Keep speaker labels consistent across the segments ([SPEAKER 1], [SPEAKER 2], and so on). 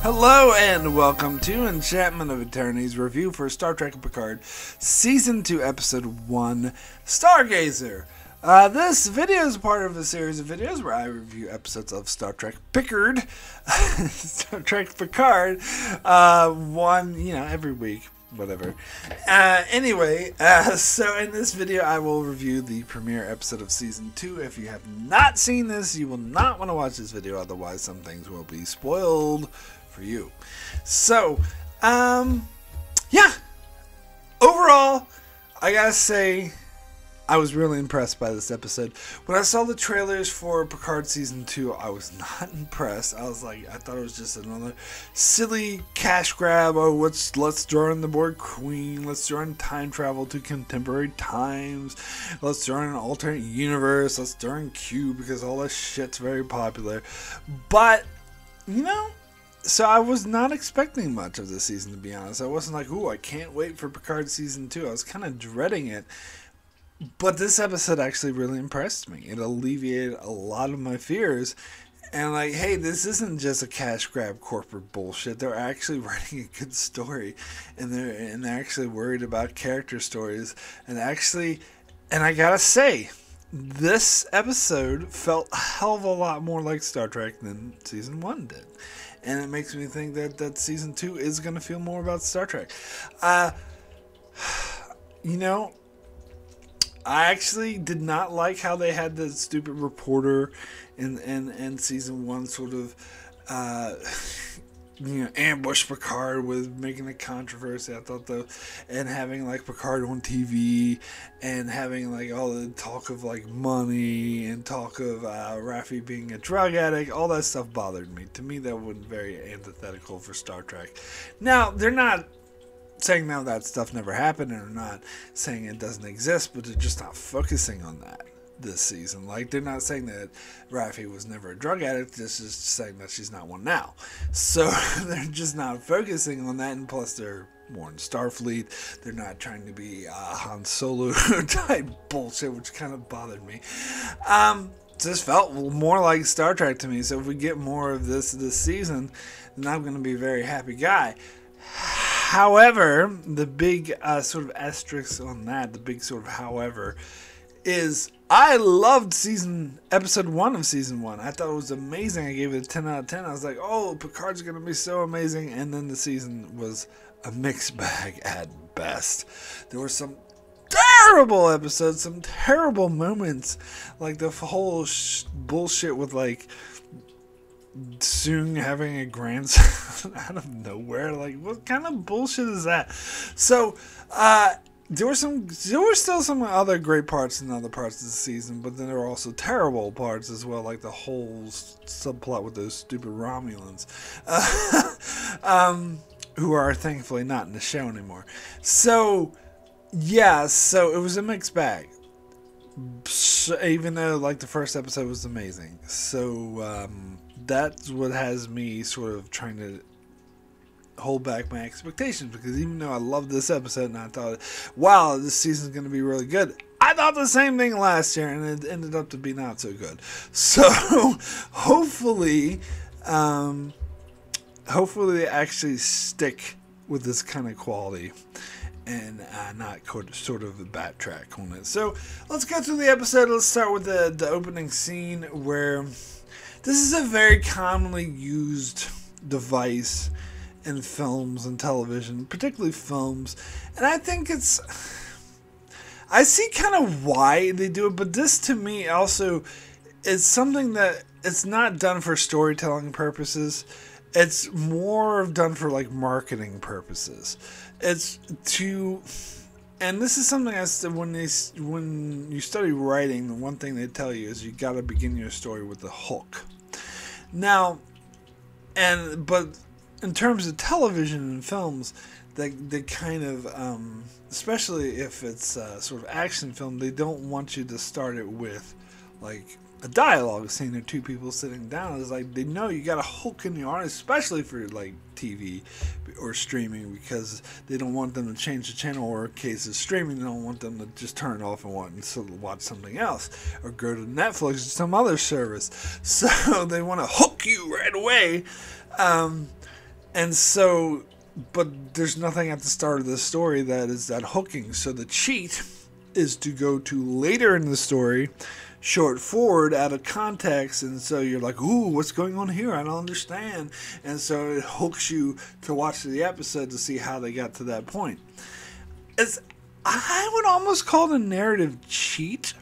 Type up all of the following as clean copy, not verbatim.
[SPEAKER 1] Hello and welcome to Enchantment of Eternity's review for Star Trek Picard Season 2 Episode 1, Stargazer. This video is part of a series of videos where I review episodes of Star Trek Picard, Star Trek Picard, every week, whatever. So in this video I will review the premiere episode of Season 2. If you have not seen this, you will not want to watch this video, otherwise some things will be spoiled for you. So, yeah. Overall, I gotta say, I was really impressed by this episode. When I saw the trailers for Picard Season 2, I was not impressed. I thought it was just another silly cash grab. Oh, let's draw in the Borg Queen. Let's draw in time travel to contemporary times. Let's draw in an alternate universe. Let's draw in Q because all this shit's very popular. But, so I was not expecting much of this season, to be honest. I wasn't like, ooh, I can't wait for Picard Season 2. I was kind of dreading it. But this episode actually really impressed me. It alleviated a lot of my fears. And like, hey, this isn't just a cash grab corporate bullshit. They're actually writing a good story. And they're actually worried about character stories. And I gotta say, this episode felt a hell of a lot more like Star Trek than Season 1 did. And it makes me think that Season 2 is going to feel more about Star Trek. I actually did not like how they had the stupid reporter in Season 1 sort of, ambush Picard with making a controversy. I thought and having like Picard on TV and having like all the talk of like money and talk of Raffi being a drug addict, all that stuff bothered me. To me, that was very antithetical for Star Trek. Now, they're not saying now that stuff never happened, and they're not saying it doesn't exist, but they're just not focusing on that this season. Like, they're not saying that Raffi was never a drug addict, this is just saying that she's not one now. So they're just not focusing on that, and plus they're more in Starfleet. They're not trying to be Han Solo type bullshit, which kind of bothered me. Just felt more like Star Trek to me. So if we get more of this season, then I'm going to be a very happy guy. However, the big sort of asterisk on that, the big sort of however, is I loved episode 1 of Season 1. I thought it was amazing. I gave it a 10 out of 10. I was like, oh, Picard's going to be so amazing. And then the season was a mixed bag at best. There were some terrible episodes, some terrible moments. Like the whole bullshit with like Soong having a grandson out of nowhere. Like, what kind of bullshit is that? So, there were still some other great parts in other parts of the season, but then there were also terrible parts as well, like the whole subplot with those stupid Romulans, who are thankfully not in the show anymore. So, yeah, so it was a mixed bag. Even though, like, the first episode was amazing. So, that's what has me sort of trying to hold back my expectations, because even though I loved this episode and I thought, wow, this season's going to be really good, I thought the same thing last year, and it ended up to be not so good. So hopefully they actually stick with this kind of quality and not sort of backtrack on it. So let's go through the episode. Let's start with the opening scene, where this is a very commonly used device in films and television, particularly films, and I think I see kind of why they do it, but this to me also is something that it's not done for storytelling purposes. It's more done for like marketing purposes. And this is something when you study writing, the one thing they tell you is you got to begin your story with a hook. Now, but in terms of television and films, they kind of, especially if it's a sort of action film, they don't want you to start it with like a dialogue scene or two people sitting down. It's like they know you got a hook in the artist, especially for like TV or streaming, because they don't want them to change the channel, or in case of streaming, they don't want them to just turn it off and watch something else or go to Netflix or some other service. So they want to hook you right away. And so, but there's nothing at the start of the story that is that hooking. So the cheat is to go to later in the story, show it forward out of context, and so you're like, ooh, what's going on here? I don't understand. And so it hooks you to watch the episode to see how they got to that point. I would almost call it a narrative cheat.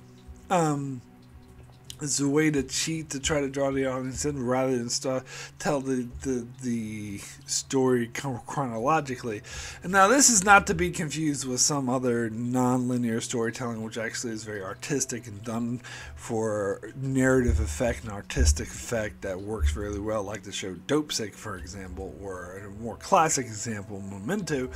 [SPEAKER 1] It's a way to cheat to try to draw the audience in rather than tell the story chronologically. And now this is not to be confused with some other non-linear storytelling, which actually is very artistic and done for narrative effect and artistic effect that works really well, like the show Dopesick, for example, or a more classic example, Memento,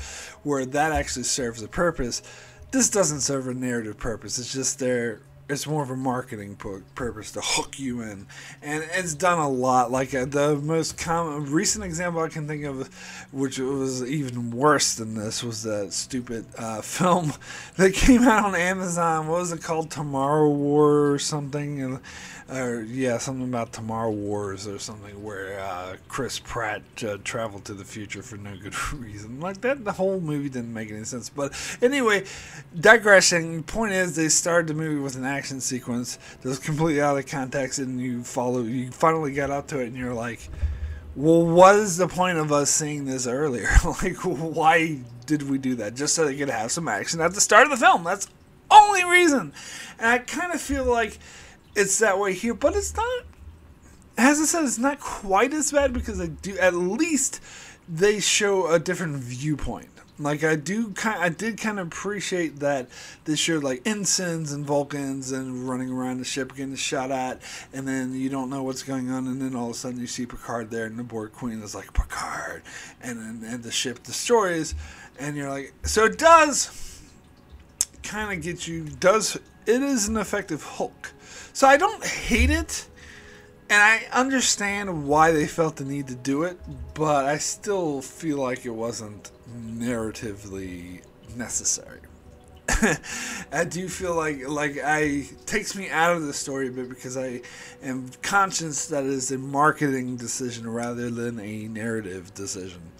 [SPEAKER 1] where that actually serves a purpose. This doesn't serve a narrative purpose. It's just there. It's more of a marketing purpose to hook you in. And it's done a lot. Like the most recent example I can think of, which was even worse than this, was that stupid film that came out on Amazon. What was it called? Tomorrow War or something? Something about Tomorrow Wars or something, where Chris Pratt traveled to the future for no good reason. Like that, the whole movie didn't make any sense. But anyway, digressing. Point is, they started the movie with an action sequence that was completely out of context, and you finally got up to it, and you're like, well, what is the point of us seeing this earlier? Like, why did we do that? Just so they could have some action at the start of the film. That's the only reason. And I kind of feel like it's that way here, but it's not. As I said, it's not quite as bad because at least they show a different viewpoint. Like I did kind of appreciate that they showed like ensigns and Vulcans and running around the ship getting shot at, and then you don't know what's going on, and then all of a sudden you see Picard there, and the board queen is like, Picard, and the ship destroys, and you're like, so it does kind of get you. It is an effective hook. So I don't hate it, and I understand why they felt the need to do it, but I still feel like it wasn't narratively necessary. I do feel like takes me out of the story a bit because I am conscious that it is a marketing decision rather than a narrative decision.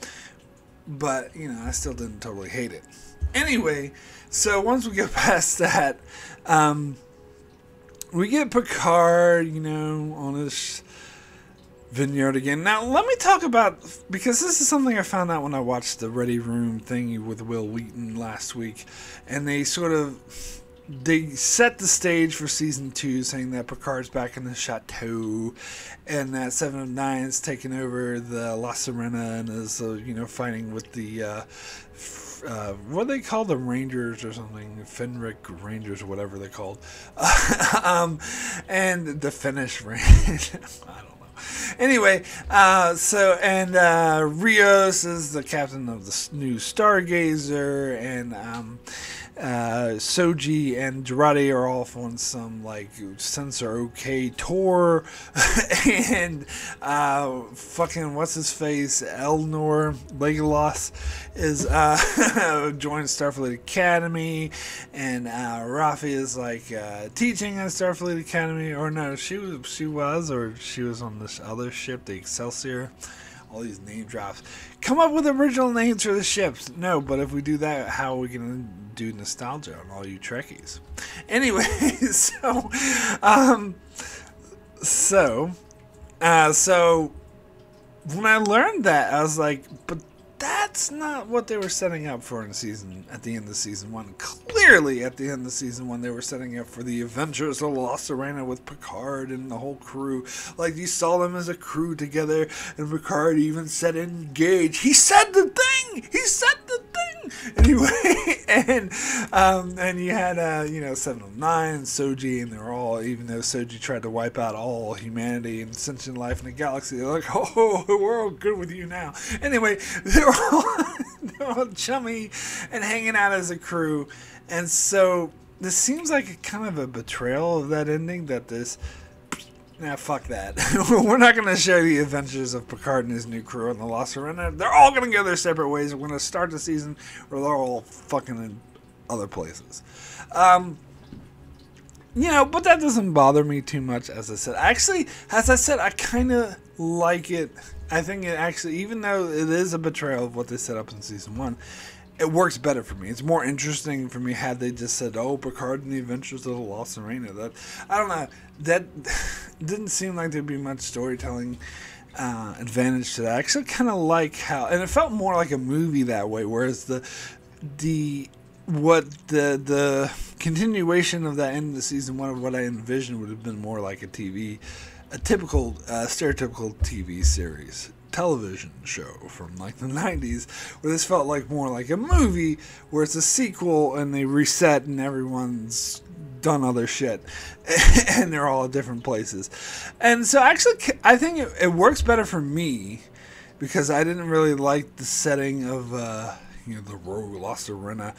[SPEAKER 1] But, I still didn't totally hate it. Anyway, so once we get past that, we get Picard, on his vineyard again. Now, let me talk about, because this is something I found out when I watched the Ready Room thingy with Will Wheaton last week, and they set the stage for season 2, saying that Picard's back in the chateau, and that Seven of Nine's taken over the La Sirena and is, fighting with the what do they call the Rangers or something? Fenric Rangers, whatever they're called. And the Finnish Rangers. I don't know. Anyway, Rios is the captain of the new Stargazer, and Soji and Jurati are off on some Sensor OK tour, and fucking what's his face, Elnor Legolas is joined Starfleet Academy, and Rafi is teaching at Starfleet Academy, or no, she was on this other ship, the Excelsior. All these name drops. Come up with original names for the ships. No, but if we do that, how are we going to do nostalgia on all you Trekkies? Anyway, so when I learned that, I was like, but that's not what they were setting up for at the end of season 1. Clearly, at the end of season 1, they were setting up for the Adventures of La Sirena with Picard and the whole crew. Like, you saw them as a crew together, and Picard even said engage. He said the thing! He said the thing! Anyway, and you had, 709 and Soji, and they were all, even though Soji tried to wipe out all humanity and sentient life in the galaxy, they're like, oh, we're all good with you now. Anyway, they're all chummy and hanging out as a crew, and so this seems like a kind of a betrayal of that ending, that this, fuck that. We're not going to show the adventures of Picard and his new crew on the La Sirena. They're all going to go their separate ways. We're going to start the season where they're all fucking in other places. But that doesn't bother me too much, as I said. Actually, as I said, I kind of like it. I think it actually, even though it is a betrayal of what they set up in season 1, it works better for me. It's more interesting for me had they just said, "Oh, Picard and the Adventures of the Lost Arena." That, I don't know, that didn't seem like there'd be much storytelling advantage to that. I actually kind of like how, and it felt more like a movie that way, whereas the continuation of that end of season 1 of what I envisioned would have been more like a typical stereotypical TV series, television show from like the 90s, where this felt like more like a movie where it's a sequel and they reset and everyone's done other shit and they're all at different places. And so actually I think it works better for me because I didn't really like the setting of the Rogue Lost Arena.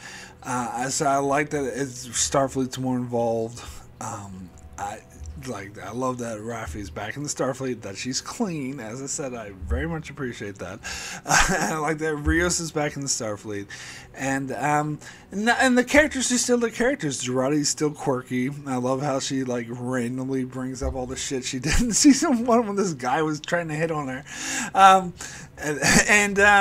[SPEAKER 1] So I like that Starfleet's more involved. I love that Raffi's back in the Starfleet, that she's clean. As I said, I very much appreciate that. I like that Rios is back in the Starfleet. And the characters are still the characters. Jurati's still quirky. I love how she randomly brings up all the shit she did in season 1 when this guy was trying to hit on her.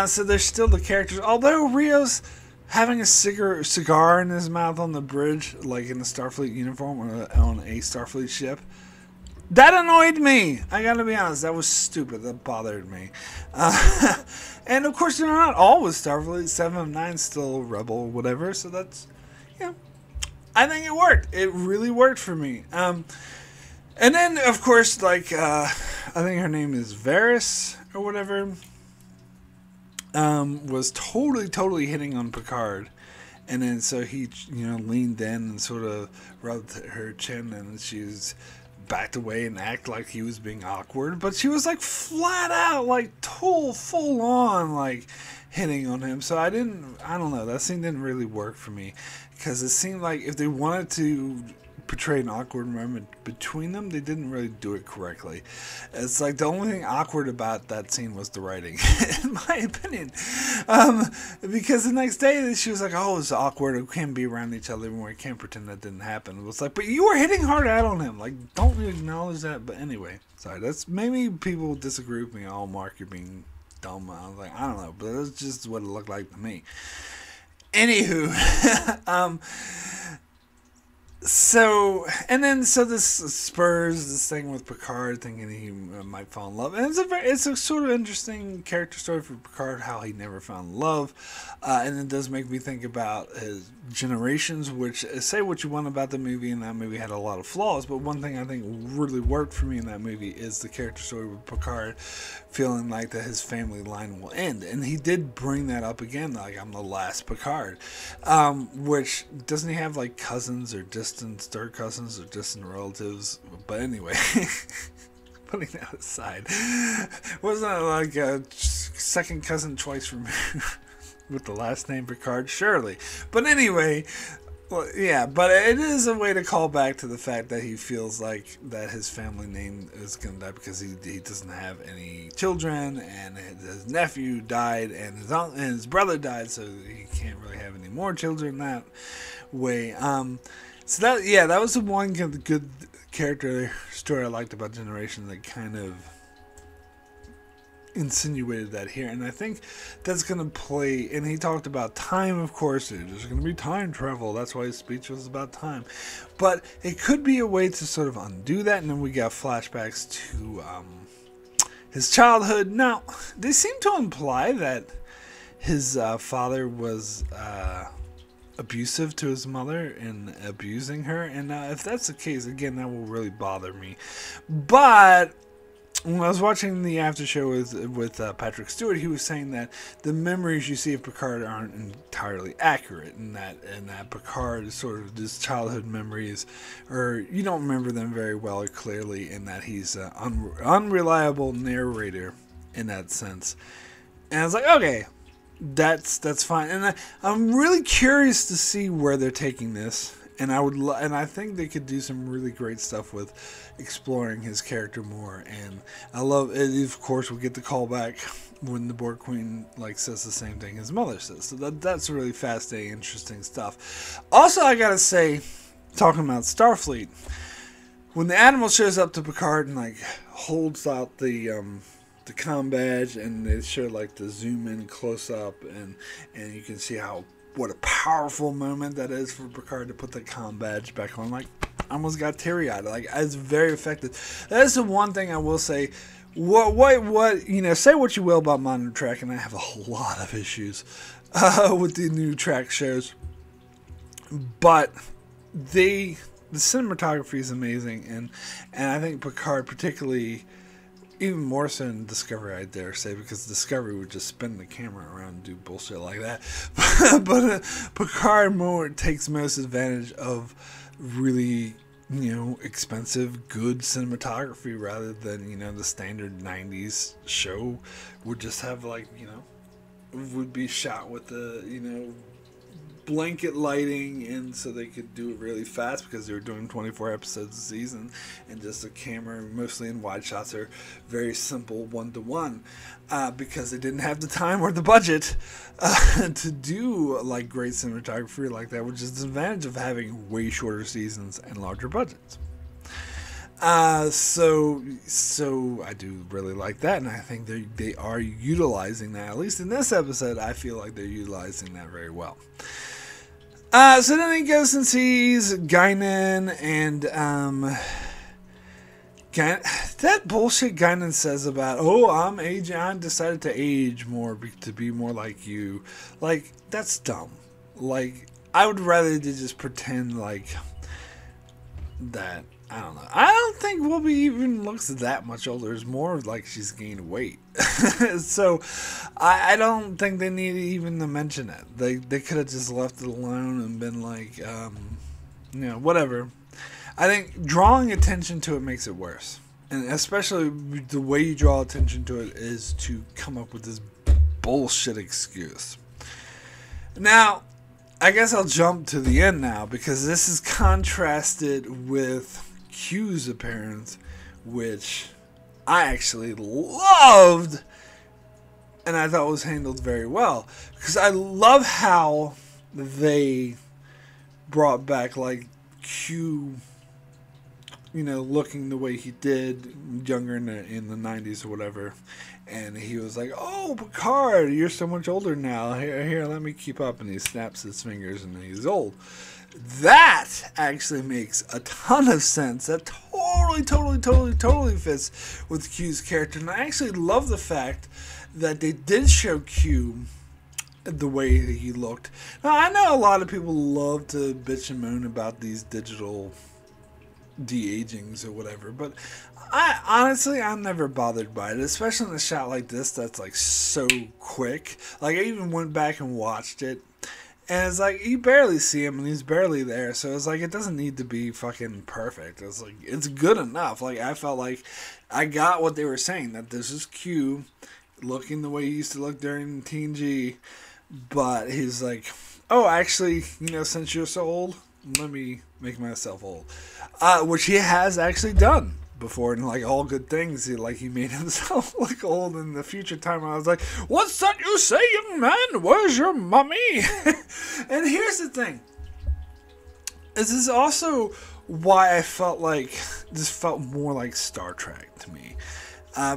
[SPEAKER 1] So they're still the characters. Although Rios having a cigar in his mouth on the bridge, like in a Starfleet uniform on a Starfleet ship, that annoyed me. I gotta be honest, that was stupid. That bothered me. And of course, they're not always Starfleet. 7 of 9 still Rebel, whatever. So that's, I think it worked. It really worked for me. And then, of course, I think her name is Varys or whatever. Was totally hitting on Picard, and then so he leaned in and sort of rubbed her chin, and she backed away and acted like he was being awkward, but she was flat out full on hitting on him. So I don't know, that scene didn't really work for me, because it seemed like if they wanted to portray an awkward moment between them, they didn't really do it correctly. It's the only thing awkward about that scene was the writing, in my opinion. Because the next day she was like, "Oh, it's awkward. We can't be around each other anymore. We can't pretend that didn't happen." It was but you were hitting hard out on him. Don't you acknowledge that? But anyway, sorry. That's maybe people disagree with me. "Oh, Mark, you're being dumb." I was I don't know, but that's just what it looked like to me. Anywho, So this spurs this thing with Picard thinking he might fall in love, and it's a sort of interesting character story for Picard, how he never found love, and it does make me think about his generations. Which, say what you want about the movie, and that movie had a lot of flaws, but one thing I think really worked for me in that movie is the character story with Picard feeling like that his family line will end, and he did bring that up again, I'm the last Picard, which doesn't he have cousins or distant third cousins or distant relatives? But anyway, putting that aside, wasn't it a second cousin twice removed with the last name Picard? Surely. But anyway, well, yeah, but it is a way to call back to the fact that he feels like that his family name is going to die because he doesn't have any children, and his nephew died, and his brother died, so he can't really have any more children that way. So that was the one good character story I liked about Generation that kind of insinuated that here, and I think that's going to play. And he talked about time, of course. There's going to be time travel. That's why his speech was about time. But it could be a way to sort of undo that, and then we got flashbacks to his childhood. Now, they seem to imply that his father was abusive to his mother and abusing her, and if that's the case, again, that will really bother me. But when I was watching the after show with Patrick Stewart, he was saying that the memories you see of Picard aren't entirely accurate, and that Picard is sort of his childhood memories, or you don't remember them very well or clearly, and that he's an unreliable narrator in that sense. And I was like, okay, that's fine. And I'm really curious to see where they're taking this. And I think they could do some really great stuff with exploring his character more. And I love it. Of course, we get the callback when the Borg Queen says the same thing his mother says. So that's really fascinating, interesting stuff. Also, I gotta say, talking about Starfleet. When the Admiral shows up to Picard and like holds out the comm badge, and they show like the zoom in close up, and you can see what a powerful moment that is for Picard to put the comm badge back on. Like, I almost got teary eyed. Like, it's very effective. That is the one thing I will say. What you know? Say what you will about modern Trek, and I have a lot of issues with the new Trek shows, but the cinematography is amazing, and I think Picard particularly. Even more so than Discovery, I dare say, because Discovery would just spin the camera around and do bullshit like that. but Picard more takes most advantage of really, expensive, good cinematography rather than, the standard 90s show would just have, would be shot with the, blanket lighting, and so they could do it really fast because they were doing 24 episodes a season, and just the camera mostly in wide shots are very simple 1-to-1 because they didn't have the time or the budget to do like great cinematography like that, which is the advantage of having way shorter seasons and larger budgets. So I do really like that, and I think they are utilizing that. At least in this episode, I feel like they're utilizing that very well. So then he goes and sees Gainan, and that bullshit Gainan says about, I'm aging, I decided to age more to be more like you. Like, that's dumb. Like, I would rather they just pretend like that. I don't know. I don't think Whoopi even looks that much older. It's more like she's gained weight. So I don't think they need even to mention it. They could have just left it alone and been like, whatever. I think drawing attention to it makes it worse. And especially the way you draw attention to it is to come up with this bullshit excuse. Now, I guess I'll jump to the end now, because this is contrasted with Q's appearance, which I actually loved and I thought was handled very well, because I love how they brought back like Q, looking the way he did younger in the 90s or whatever, and he was like, "Oh, Picard, you're so much older now. Here, let me keep up," and he snaps his fingers and he's old. That actually makes a ton of sense. That totally fits with Q's character. And I actually love the fact that they did show Q the way that he looked. Now, I know a lot of people love to bitch and moan about these digital de-agings or whatever, but I'm never bothered by it, especially in a shot like this that's like so quick. Like, I even went back and watched it, and it's like, you barely see him, and he's barely there. So it's like, it doesn't need to be fucking perfect. It's like, it's good enough. Like, I felt like I got what they were saying, that this is Q looking the way he used to look during TNG. But he's like, oh, actually, since you're so old, let me make myself old. Which he has actually done before, and like all good things, he made himself look old in the future time. I was like, "What's that you say, young man? Where's your mummy?" And here's the thing: this is also why I felt like this felt more like Star Trek to me,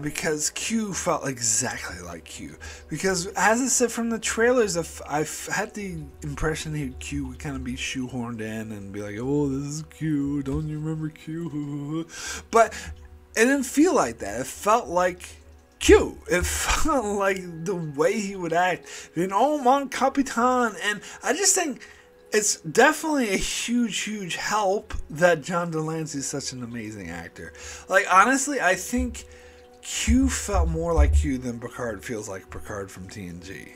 [SPEAKER 1] because Q felt exactly like Q. Because as I said from the trailers, I've had the impression that Q would kind of be shoehorned in and be like, "Oh, this is Q. Don't you remember Q?" But it didn't feel like that. It felt like Q. It felt like the way he would act. "Oh, mon capitan," and I just think it's definitely a huge help that John Delancey is such an amazing actor. Like, honestly, I think Q felt more like Q than Picard feels like Picard from TNG,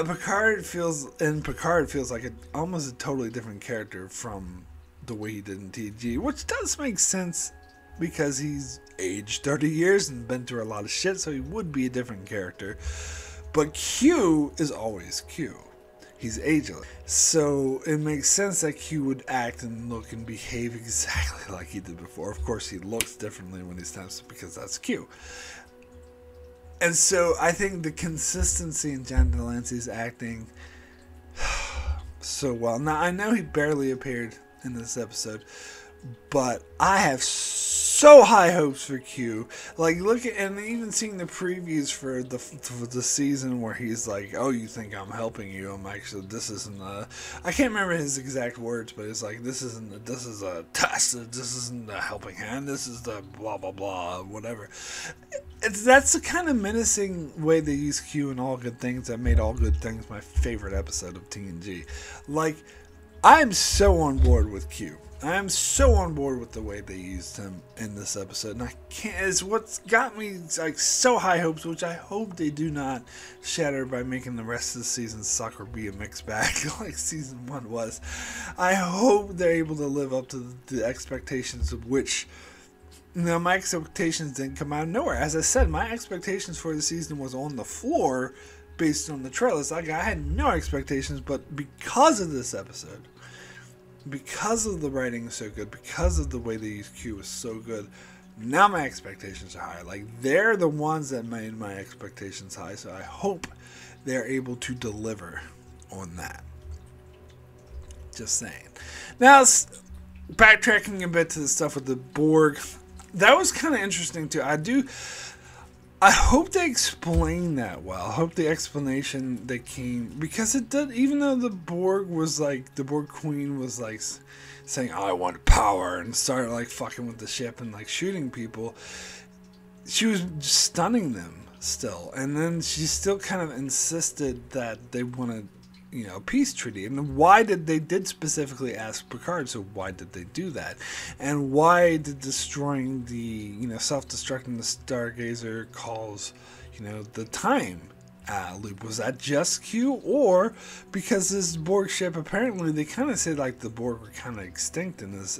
[SPEAKER 1] Picard feels like almost a totally different character from the way he did in TNG, which does make sense because he's aged 30 years and been through a lot of shit, so he would be a different character. But Q is always Q. He's ageless. So it makes sense that Q would act and look and behave exactly like he did before. Of course, he looks differently when he snaps because that's Q. And so I think the consistency in John Delancey's acting so well. Now, I know he barely appeared in this episode, but I have so high hopes for Q. Like, look at, and even seeing the previews for the season where he's like, "Oh, you think I'm helping you? I'm actually, this isn't a," I can't remember his exact words, but it's like, this is a test. This isn't a helping hand. This is the blah blah blah, whatever. That's the kind of menacing way they use Q in All Good Things that made All Good Things my favorite episode of TNG. Like, I'm so on board with Q. I am so on board with the way they used him in this episode, and I can't. It's what's got me like so high hopes, which I hope they do not shatter by making the rest of the season suck or be a mixed bag like season 1 was. I hope they're able to live up to the expectations of which. Now, my expectations didn't come out of nowhere. As I said, my expectations for the season was on the floor based on the trailers. Like, I had no expectations, but because of this episode, because of the writing is so good, because of the way they use Q is so good, now my expectations are high. Like, they're the ones that made my expectations high, so I hope they're able to deliver on that. Just saying. Now, backtracking a bit to the stuff with the Borg, that was kind of interesting too. I hope they explain that well. I hope the explanation that came, because it did, even though the Borg was like, the Borg Queen was like saying, "I want power," and started like fucking with the ship and like shooting people, she was stunning them still. And then she still kind of insisted that they wanted, you know, peace treaty. And why did they specifically ask Picard, so why did they do that? And why did destroying the, you know, self-destructing the Stargazer cause, you know, the time loop? Was that just Q? Or because this Borg ship, apparently they kind of said like the Borg were kind of extinct in this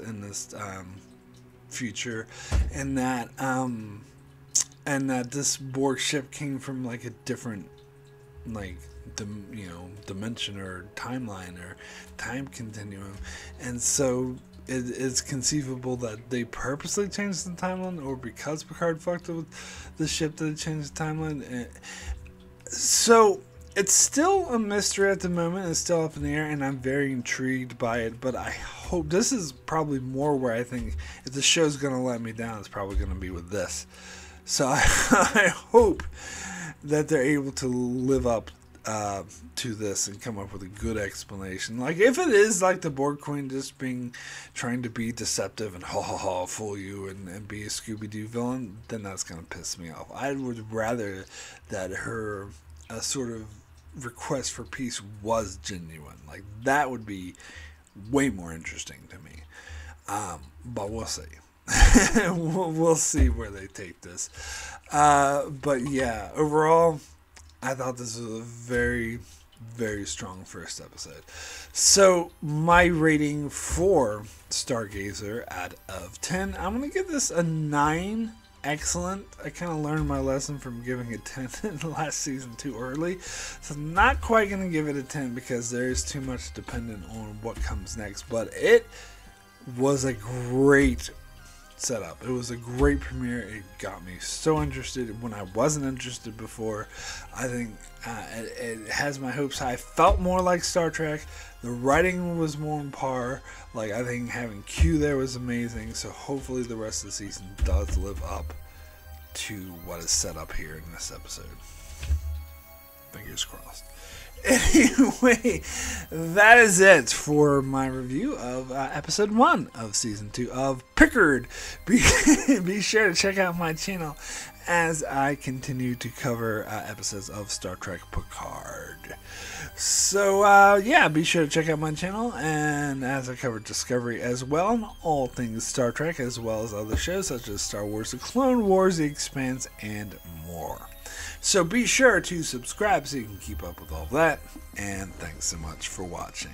[SPEAKER 1] future, and that this Borg ship came from like a different, like, dimension or timeline or time continuum, and so it's conceivable that they purposely changed the timeline, or because Picard fucked with the ship that they changed the timeline. So it's still a mystery at the moment. It's still up in the air, and I'm very intrigued by it. But I hope this is probably more where I think if the show's gonna let me down, it's probably gonna be with this. So I hope that they're able to live up to this and come up with a good explanation. Like, if it is like the Borg Queen just trying to be deceptive and fool you and be a Scooby-Doo villain, then that's gonna piss me off. I would rather that her sort of request for peace was genuine. Like, that would be way more interesting to me. But we'll see. we'll see where they take this. But yeah, overall, I thought this was a very, very strong first episode. So my rating for Stargazer out of 10, I'm going to give this a 9. Excellent. I kind of learned my lesson from giving it 10 in the last season too early. So I'm not quite going to give it a 10 because there is too much dependent on what comes next. But it was a great setup. It was a great premiere. It got me so interested when I wasn't interested before. I think it has my hopes high. Felt more like Star Trek. The writing was more on par. Like, I think having Q there was amazing. So hopefully the rest of the season does live up to what is set up here in this episode. Fingers crossed. Anyway, that is it for my review of episode 1 of season 2 of Picard. Be sure to check out my channel as I continue to cover episodes of Star Trek Picard. So yeah, be sure to check out my channel, and as I cover Discovery as well, and all things Star Trek, as well as other shows such as Star Wars: The Clone Wars, The Expanse, and more. So be sure to subscribe so you can keep up with all that, and thanks so much for watching.